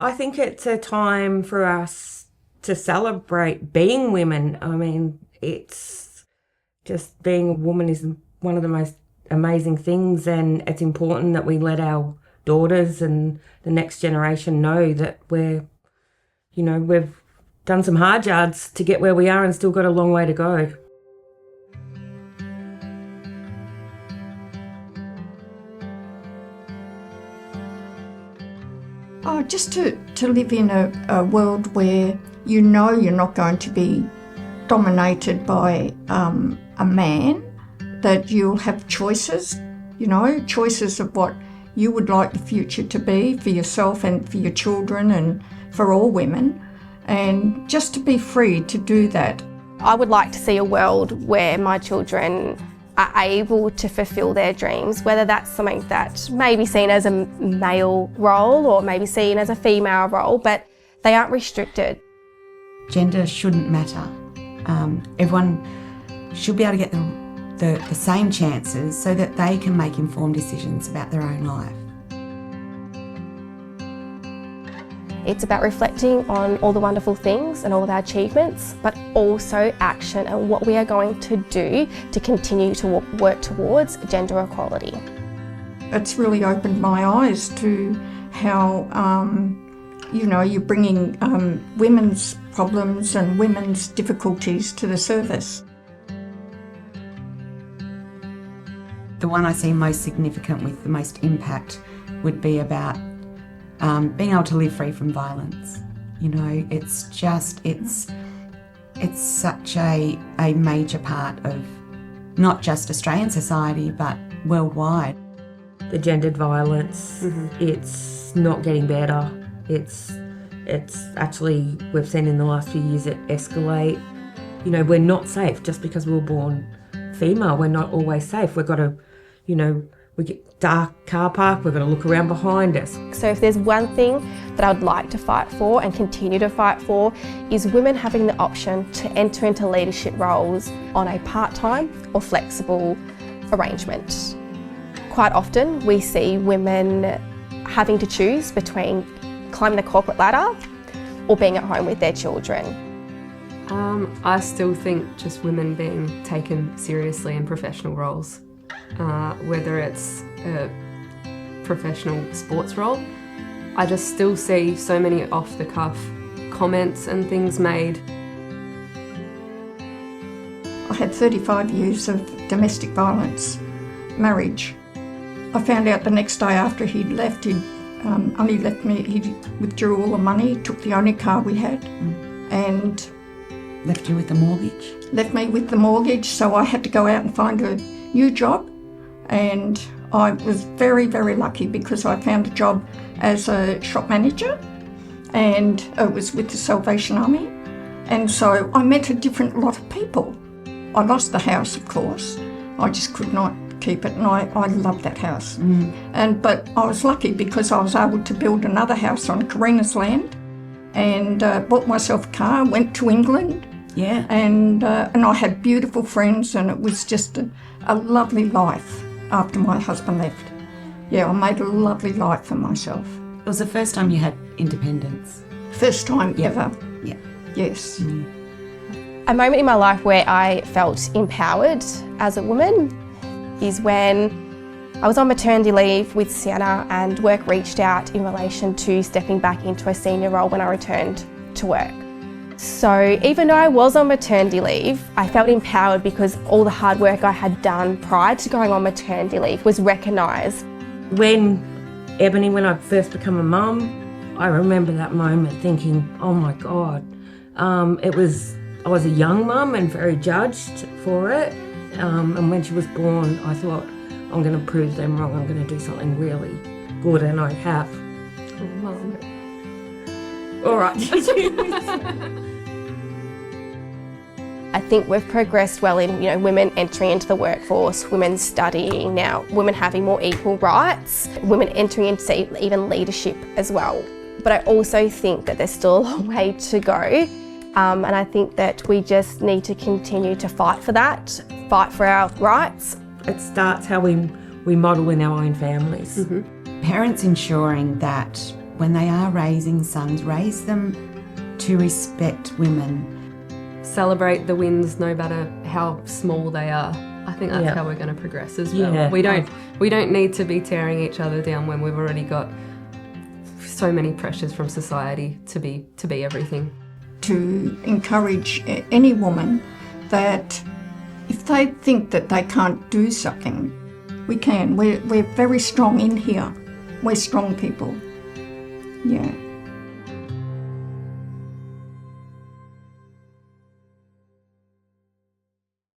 I think it's a time for us to celebrate being women. I mean, it's just being a woman is one of the most amazing things, and it's important that we let our daughters and the next generation know that we've done some hard yards to get where we are and still got a long way to go. Oh, just to live in a world where you know you're not going to be dominated by a man, that you'll have choices, choices of what you would like the future to be for yourself and for your children and for all women, and just to be free to do that. I would like to see a world where my children are able to fulfil their dreams, whether that's something that may be seen as a male role or maybe seen as a female role, but they aren't restricted. Gender shouldn't matter. Everyone should be able to get the same chances so that they can make informed decisions about their own life. It's about reflecting on all the wonderful things and all of our achievements, but also action and what we are going to do to continue to work towards gender equality. It's really opened my eyes to how, you're bringing women's problems and women's difficulties to the surface. The one I see most significant with the most impact would be about being able to live free from violence. It's such a major part of not just Australian society but worldwide. The gendered violence, It's not getting better. It's actually, we've seen in the last few years it escalate. We're not safe just because we were born female. We're not always safe. We've got to, we get dark car park, we've got to look around behind us. So if there's one thing that I would like to fight for and continue to fight for, is women having the option to enter into leadership roles on a part-time or flexible arrangement. Quite often we see women having to choose between climbing the corporate ladder or being at home with their children. I still think just women being taken seriously in professional roles. Whether it's a professional sports role, I just still see so many off-the-cuff comments and things made. I had 35 years of domestic violence, marriage. I found out the next day after he'd left, he'd only left me, he withdrew all the money, took the only car we had, and left you with the mortgage? Left me with the mortgage, so I had to go out and find a new job. And I was very, very lucky because I found a job as a shop manager, and it was with the Salvation Army. And so I met a different lot of people. I lost the house, of course. I just could not keep it, and I loved that house. But I was lucky because I was able to build another house on Corrina's land, and bought myself a car, went to England. Yeah. And I had beautiful friends, and it was just a lovely life after my husband left. Yeah, I made a lovely life for myself. It was the first time you had independence? First time ever. Yeah. Yes. A moment in my life where I felt empowered as a woman is when I was on maternity leave with Sienna, and work reached out in relation to stepping back into a senior role when I returned to work. So even though I was on maternity leave, I felt empowered because all the hard work I had done prior to going on maternity leave was recognised. When when I first became a mum, I remember that moment thinking, oh my God. I was a young mum and very judged for it. And when she was born, I thought, I'm going to prove them wrong. I'm going to do something really good, and I have. All right. I think we've progressed well in, women entering into the workforce, women studying now, women having more equal rights, women entering into even leadership as well. But I also think that there's still a long way to go. And I think that we just need to continue to fight for that, fight for our rights. It starts how we model in our own families. Parents ensuring that when they are raising sons, raise them to respect women. Celebrate the wins no matter how small they are. I think that's how we're going to progress as well. Yeah. We don't need to be tearing each other down when we've already got so many pressures from society to be everything. To encourage any woman that if they think that they can't do something, we can. We're very strong in here. We're strong people. Yeah.